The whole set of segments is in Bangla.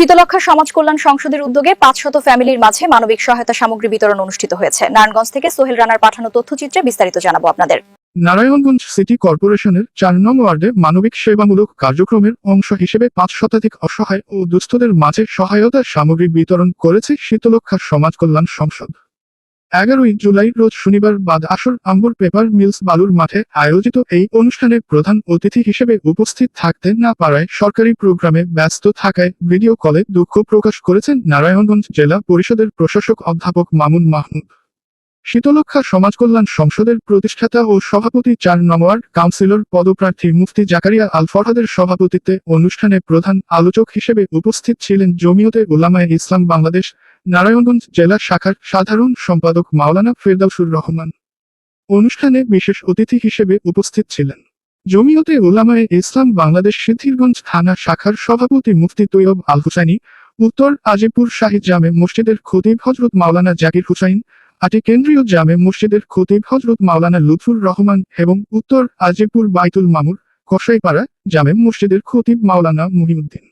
শীতলক্ষা সমাজ কল্যাণ সংসদের উদ্যোগে ৫০০ ফ্যামিলির মাঝে মানবিক সহায়তা সামগ্রী বিতরণ অনুষ্ঠিত হয়েছে। নারায়ণগঞ্জ থেকে সোহেল রানার পাঠানো তথ্যচিত্রে বিস্তারিত জানাবো আপনাদের। নারায়ণগঞ্জ সিটি কর্পোরেশনের ৪ নং ওয়ার্ডে মানবিক সেবামূলক কার্যক্রমের অংশ হিসেবে ৫ শতাধিক অসহায় ও দুস্থদের মাঝে সহায়তা সামগ্রী বিতরণ করেছে শীতলক্ষা সমাজ কল্যাণ সংসদ। ১১ই জুলাই রোজ শনিবার বাদ আসর আম্বর পেপার মিলস বালুর মাঠে আয়োজিত এই অনুষ্ঠানে প্রধান অতিথি হিসেবে উপস্থিত থাকতে না পারায় সরকারি প্রোগ্রামে ব্যস্ত থাকায় ভিডিও কলে দুঃখ প্রকাশ করেছেন নারায়ণগঞ্জ জেলা পরিষদের প্রশাসক অধ্যাপক মামুন মাহমুদ। শীতলক্ষা সমাজ কল্যাণ সংসদের প্রতিষ্ঠাতা ও সভাপতি ৪ নং ওয়ার্ড কাউন্সিলর পদপ্রার্থী মুফতি জাকারিয়া আল ফরহাদের সভাপতিত্বে অনুষ্ঠানে প্রধান আলোচক হিসেবে উপস্থিত ছিলেন জমিয়তে উলামায়ে ইসলাম বাংলাদেশ নারায়ণগঞ্জ জেলা শাখার সাধারণ সম্পাদক মাওলানা ফেরদাউসুর রহমান। অনুষ্ঠানে বিশেষ অতিথি হিসেবে উপস্থিত ছিলেন জমিয়তে উলামায়ে ইসলাম বাংলাদেশ সিদ্ধিরগঞ্জ থানা শাখার সভাপতি মুফতি তৈয়ব আল হুসাইনি, উত্তর আজিপুর শাহী জামে মসজিদের খতিব হযরত মাওলানা জাকির হুসাইন, আটি কেন্দ্রীয় জামে মসজিদের খতিব হযরত মাওলানা লুৎফুর রহমান এবং উত্তর আজিপুর বাইতুল মামুর কসাইপাড়া জামে মসজিদের খতিব মাওলানা মুহিউদ্দিন।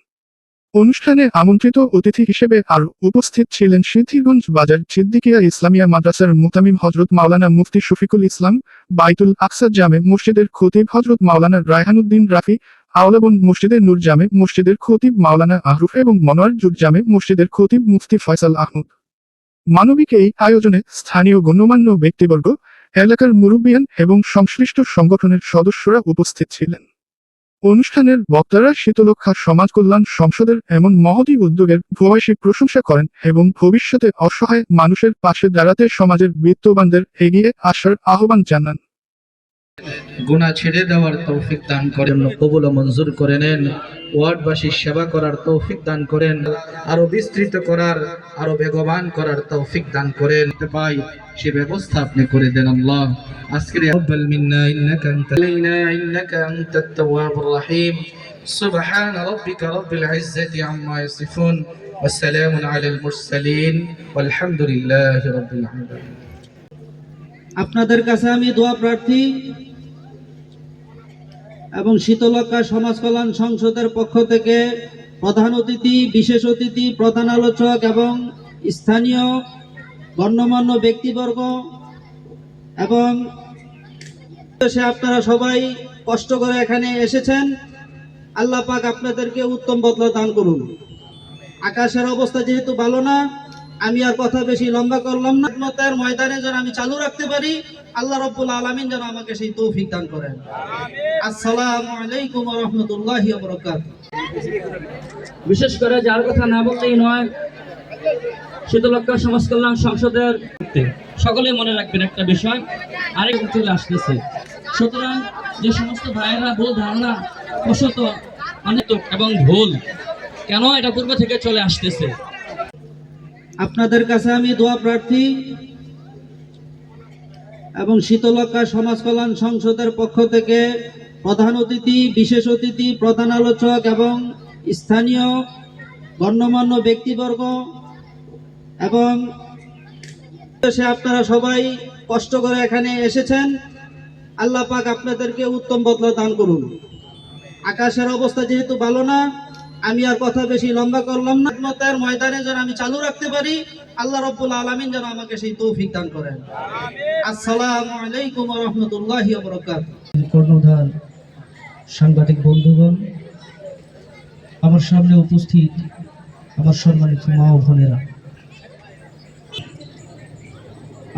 অনুষ্ঠানে আমন্ত্রিত অতিথি হিসেবে আরও উপস্থিত ছিলেন সিদ্ধিরগঞ্জ বাজার সিদ্দিকিয়া ইসলামিয়া মাদ্রাসার মুতামিম হযরত মাওলানা মুফতি শফিকুল ইসলাম, বাইতুল আকসা জামে মসজিদের খতিব হযরত মাওলানা রায়হানুদ্দিন রাফি, আওলাবন মসজিদের নূর জামে মসজিদের খতিব মাওলানা আহরুফ এবং মনোয়ার জুট জামে মসজিদের খতিব মুফতি ফয়সাল আহমদ। মানবিক এই আয়োজনে স্থানীয় গণ্যমান্য ব্যক্তিবর্গ, এলাকার মুরব্বিয়ান এবং সংশ্লিষ্ট সংগঠনের সদস্যরা উপস্থিত ছিলেন। অনুষ্ঠানের বক্তারা শীতলক্ষা সমাজ কল্যাণ সংসদের এমন মহতী উদ্যোগের ভূয়সী প্রশংসা করেন এবং ভবিষ্যতে অসহায় মানুষের পাশে দাঁড়াতে সমাজের বিত্তবানদের এগিয়ে আসার আহ্বান জানান। গুনাহ ছেড়ে দেওয়ার তৌফিক দান করেন, কবুল ও মঞ্জুর করে নেন। ওয়ার্ডবাসীর সেবা করার তৌফিক দান করেন, আরো বিস্তৃত করার, আরো বেগবান করার তৌফিক দান করেন। ভাই সে ব্যবস্থা আপনি করে দেন আল্লাহ। আজকের তাকাব্বাল মিন্না ইন্নাকা আনতাত তাওয়াবুর রহিম। সুবহান রাব্বিকা রাব্বিল ইজ্জাতি আম্মা ইয়াসিফুন ওয়া সালামুন আলাল মুরসালিন ওয়ালহামদুলিল্লাহি রাব্বিল আলামিন। আপনাদের কাছে আমি দোয়া প্রার্থী এবং শীতলক্ষা সমাজ কল্যাণ সংসদের পক্ষ থেকে প্রধান অতিথি, বিশেষ অতিথি, প্রধান আলোচক এবং স্থানীয় গণ্যমান্য ব্যক্তিবর্গ এবং আপনারা সবাই কষ্ট করে এখানে এসেছেন। আল্লাহ পাক আপনাদেরকে উত্তম বদলা দান করুন। আকাশের অবস্থা যেহেতু ভালো না, আমি আর কথা বেশি লম্বা করলাম না। খিদমতের ময়দানে যেন আমি চালু রাখতে পারি, আল্লাহ রাব্বুল আলামিন যেন আমাকে সেই তৌফিক দান করেন। আসসালামু আলাইকুম ওয়া রাহমাতুল্লাহি ওয়া বারাকাতুহু। বিশেষ করে যার কথা না বলতেই নয়, শীতলক্ষা সমাজ কল্যাণ সংসদের সকলে মনে রাখবেন একটা বিষয়, আরেক চলে আসতেছে। সুতরাং যে সমস্ত ভাইয়েরা ভুল ধারণা বশত এবং ভুল কেন এটা পূর্ব থেকে চলে আসতেছে, আপনাদের কাছে আমি দোয়া প্রার্থী এবং শীতলক্ষা সমাজ কল্যাণ সংসদের পক্ষ থেকে প্রধান অতিথি, বিশেষ অতিথি, প্রধান আলোচক এবং স্থানীয় গণ্যমান্য ব্যক্তিবর্গ এবং আপনারা সবাই কষ্ট করে এখানে এসেছেন। আল্লাহ পাক আপনাদেরকে উত্তম বদলা দান করুন। আকাশের অবস্থা যেহেতু ভালো না, আমি আর কথা বেশি লম্বা করলাম না। খিদমতের ময়দানে যেন আমি চালু রাখতে পারি, আল্লাহ রাব্বুল আলামিন যেন আমাকে সেই তৌফিক দান করেন। আসসালামু আলাইকুম ওয়া রাহমাতুল্লাহি ওয়া বারাকাতুহু। কর্ণধার, সাংবাদিক বন্ধুগণ, আমার সামনে উপস্থিত আমার সম্মানিত মা ও বোনেরা,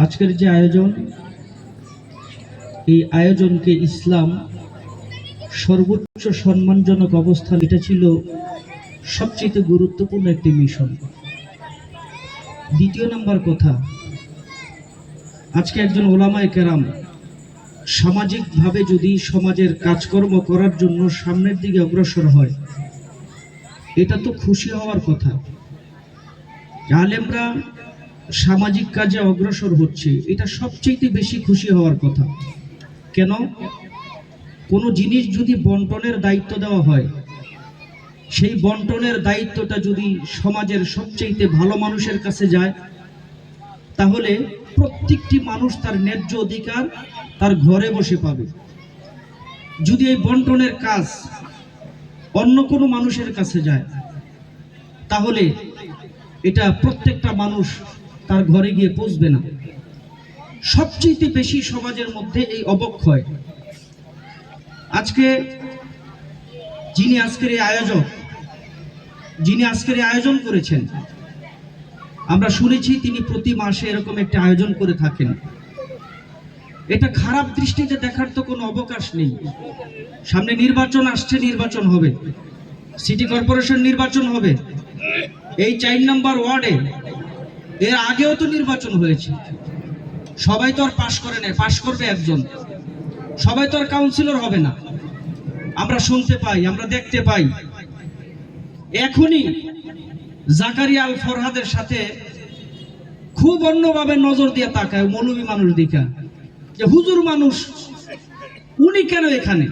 আজকের যে আয়োজন, এই আয়োজনকে ইসলাম সর্বোচ্চ সম্মানজনক অবস্থান, এটা ছিল সবচেয়ে গুরুত্বপূর্ণ একটি মিশন। দ্বিতীয় নাম্বার কথা, আজকে একজন ওলামায়ে কেরাম সামাজিকভাবে যদি সমাজের কাজকর্ম করার জন্য সামনের দিকে অগ্রসর হয়, এটা তো খুশি হওয়ার কথা। আলেমরা সামাজিক কাজে অগ্রসর হচ্ছে, এটা সবচেয়ে বেশি খুশি হওয়ার কথা। কেন? কোনো জিনিস যদি বন্টনের দায়িত্ব দেওয়া হয়, সেই বন্টনের দায়িত্বটা যদি সমাজের সবচেয়ে ভালো মানুষের কাছে যায়, তাহলে প্রত্যেকটি মানুষ তার ন্যায্য অধিকার তার ঘরে বসে পাবে। যদি এই বন্টনের কাজ অন্য কোনো মানুষের কাছে যায়, তাহলে এটা প্রত্যেকটা মানুষ তার ঘরে গিয়ে পৌঁছবে না। সবচেয়ে বেশি সমাজের মধ্যে এই অবক্ষয়। আজকে যিনি আজকের এই আয়োজন করেছেন, আমরা শুনেছি তিনি প্রতি মাসে এরকম একটা আয়োজন করে থাকেন। এটা খারাপ দৃষ্টিতে দেখার তো কোনো অবকাশ নেই। সামনে নির্বাচন আসছে, নির্বাচন হবে, সিটি কর্পোরেশন নির্বাচন হবে। এই 4 নম্বর ওয়ার্ডে এর আগেও তো নির্বাচন হয়েছে, সবাই তো আর পাশ করে নাই, পাশ করবে একজন। সবাই তো আর কাউন্সিলর হবে না। আমরা শুনতে পাই, আমরা দেখতে পাই, এখনই জাকারিয়া আল ফরহাদের সাথে খুব অন্যভাবে নজর দিয়ে তাকায় মৌলবী মানুষ দেখা, যে হুজুর মানুষ উনি কেন এখানে।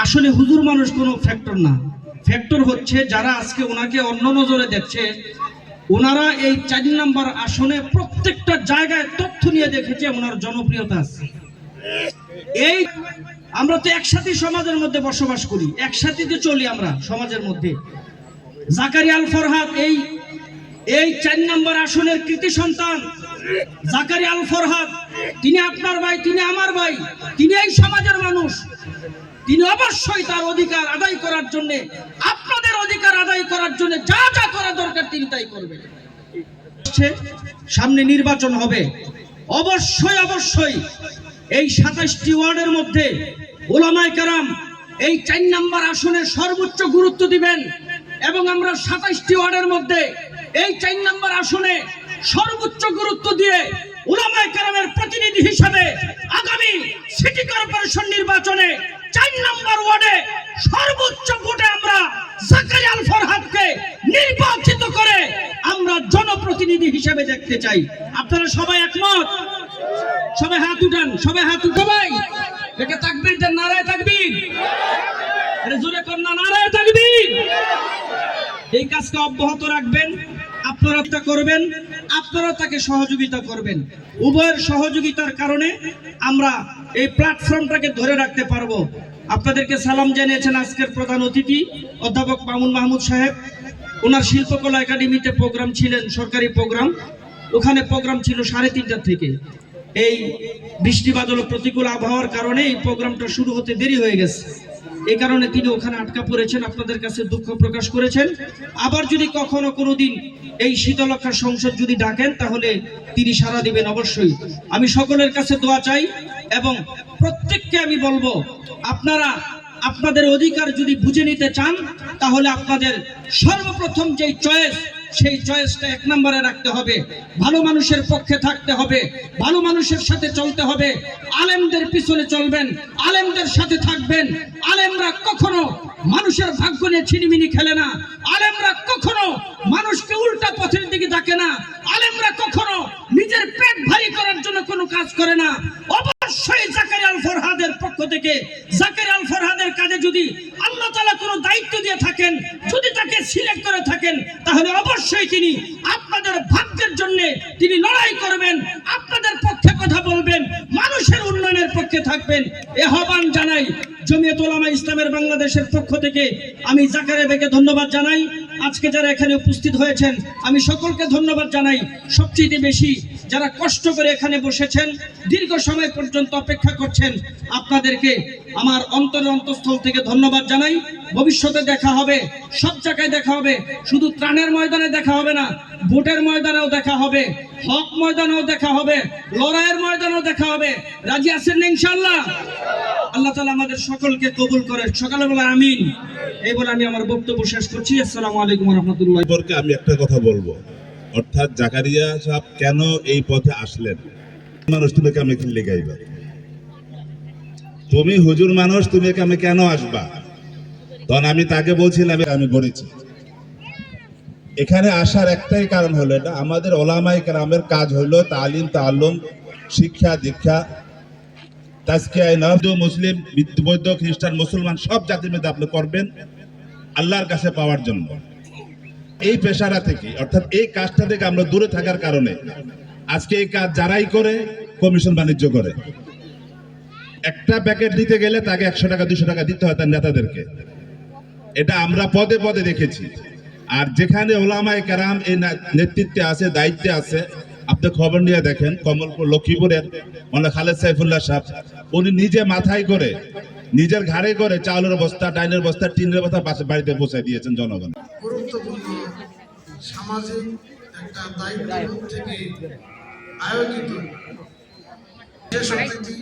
আসলে হুজুর মানুষ কোনো ফ্যাক্টর না, ফ্যাক্টর হচ্ছে যারা আজকে ওনাকে অন্য নজরে দেখছে, ওনারা এই 4 নম্বর আসনে প্রত্যেকটা জায়গায় তথ্য নিয়ে দেখেছে ওনার জনপ্রিয়তা আছে। এই আমরা তো একসাথে সমাজের মধ্যে বসবাস করি, একসাথে চলি আমরা সমাজের মধ্যে। জাকারিয়া আল ফরহাদ এই 4 নম্বর আসনের কৃতি সন্তান। জাকারিয়া আল ফরহাদ তিনি আপনার ভাই, তিনি আমার ভাই, তিনি এই সমাজের মানুষ। তিনি অবশ্যই তার অধিকার আদায় করার জন্য, আপনাদের অধিকার আদায় করার জন্য যা যা করা দরকার তিনি তাই করবেন। সামনে নির্বাচন হবে, অবশ্যই এই 27টি ওয়ার্ডের মধ্যে ওলামায়ে কেরাম এই 4 নম্বর আসনে সর্বোচ্চ গুরুত্ব দিবেন এবং আমরা 27টি ওয়ার্ডের মধ্যে এই 4 নম্বর আসনে সর্বোচ্চ গুরুত্ব দিয়ে ওলামায়ে কেরামের প্রতিনিধি হিসেবে আগামী সিটি কর্পোরেশন নির্বাচনে 4 নম্বর ওয়ার্ডে সর্বোচ্চ ভোটে আমরা জাকারিয়া আল ফরহাদকে নির্বাচিত করে আমরা জনপ্রতিনিধি হিসেবে দেখতে চাই। আপনারা সবাই একমত? সবাই হাত উঠান, সবাই হাত উঠো ভাই। দেখে তাকবীর দেন, নারায়ে তাকবীর। আরে জোরে কর না, নারায়ে তাকবীর। এই কাজটা অব্যাহত রাখবেন, আপনারা তা করবেন, আপনারা তাকে সহযোগিতা করবেন। উভয়ের সহযোগিতার কারণে আমরা এই প্ল্যাটফর্মটাকে ধরে রাখতে পারবো। আপনাদেরকে সালাম জানিয়েছেন আজকের প্রধান অতিথি অধ্যাপক মামুন মাহমুদ সাহেব। ওনার শিল্পকলা একাডেমিতে প্রোগ্রাম ছিলেন, সরকারি প্রোগ্রাম, ওখানে প্রোগ্রাম ছিল 3:30 থেকে। এই বৃষ্টি বাদল প্রতিকূল আবহাওয়ার কারণে এই প্রোগ্রামটা শুরু হতে দেরি হয়ে গেছে, এই কারণে তিনি ওখানে আটকা পড়েছেন, আপনাদের কাছে দুঃখ প্রকাশ করেছেন। আবার যদি কখনো কোনোদিন এই শীতলক্ষা সংসদ যদি ডাকেন তাহলে তিনি সাড়া দিবেন অবশ্যই। আমি সকলের কাছে দোয়া চাই এবং প্রত্যেককে আমি বলবো, আপনারা আপনাদের অধিকার যদি বুঝে নিতে চান তাহলে আপনাদের সর্বপ্রথম যেই চয়েস, সেই চয়েসটা 1 নম্বরে রাখতে হবে। ভালো মানুষের পক্ষে থাকতে হবে, ভালো মানুষের সাথে চলতে হবে, আলেমদের পিছনে চলবেন, আলেমদের সাথে থাকবেন। আলেমরা কখনো মানুষের ভাগ্য নিয়ে ছিনিমিনি খেলে না, আলেমরা কখনো মানুষকে উল্টা পথের দিকে ডাকে না, আলেমরা কখনো নিজের পেট ভারী করার জন্য কোনো কাজ করে না। অবশ্যই জাকারিয়া আল ফরহাদের পক্ষ থেকে, জাকারিয়া আল ফরহাদের কাজে যদি আল্লাহ তাআলা কোনো দায়িত্ব দিয়ে থাকেন, যদি তাকে সিলেক্ট করে থাকেন, তাহলে অবশ্যই তিনি আপনাদের ভাগ্যের জন্য তিনি লড়াই করবেন, আপনাদের পক্ষে কথা বলবেন, মানুষের উন্নয়নের পক্ষে থাকবেন। এ আহ্বান জানাই জমিয়ত উলামা ইসলামের বাংলাদেশের পক্ষ থেকে। আমি জাকারিয়া ভাইকে ধন্যবাদ জানাই। আজকে যারা এখানে উপস্থিত হয়েছেন আমি সকলকে ধন্যবাদ জানাই। সবচেয়ে বেশি যারা কষ্ট করে এখানে বসেছেন, দীর্ঘ সময় পর্যন্ত অপেক্ষা করছেন, আপনাদেরকে আমার অন্তরের অন্তঃস্থল থেকে ধন্যবাদ জানাই। ভবিষ্যতে দেখা হবে, সব জায়গায় দেখা হবে, শুধু ত্রাণের ময়দানে দেখা হবে না, ভোটের ময়দানেও দেখা হবে, হক ময়দানেও দেখা হবে, লড়াইয়ের ময়দানেও দেখা হবে। রাজি আছেন না ইনশাআল্লাহ? আল্লাহ তাআলা আমাদের সকলকে কবুল করে। সকালে বলে আমিন। এই বলে আমি আমার বক্তব্য শেষ করছি। আসসালামু আলাইকুম ওয়া রাহমাতুল্লাহ। আমি একটা কথা বলবো, অর্থাৎ জাকারিয়া সাহেব কেন এই পথে আসলেন। মানুষ তুমি কামে কিনলে গাইবা, তুমি হুজুর মানুষ, তুমি কামে কেন আসবা? তখন আমি তাকে বলছিলাম আমি বলেছি এখানে আসার একটাই কারণ হলো, এটা আমাদের ওলামায়ে কেরামের কাজ হলো তালিম তাআল্লুম, শিক্ষা দীক্ষা, তাজকিয়া নফস, মুসলিম বৌদ্ধ খ্রিস্টান মুসলমান সব জাতির মধ্যে আপনি করবেন আল্লাহর কাছে পাওয়ার জন্য। এই পেশারা থেকে, অর্থাৎ এই কাজটা থেকে আমরা দূরে থাকার কারণে আজকে এই কাজ যারাই করে কমিশন বাণিজ্য করে। একটা প্যাকেট দিতে গেলে তাকে 100 টাকা 200 টাকা দিতে হয় তার নেতাদেরকে। এটা আমরা পদে পদে দেখেছি। আর যেখানে ওলামায়ে কেরাম এই নেতৃত্বে আছে, দায়িত্বে আছে, আপনি খবর নিয়ে দেখেন কমলপুর লক্ষ্মীপুরের মানে খালেদ সাইফুল্লাহ সাহেব, উনি নিজে মাথায় করে নিজের ঘাড়ে করে চাউলের বস্তা, ডাইনের বস্তা, টিনের বস্তা পাশে বাড়িতে পৌঁছে দিয়েছেন জনগণ। গুরুত্বপূর্ণ সামাজিক একটা দায়িত্ব থেকে আয়োজিত বিশেষ অতিথি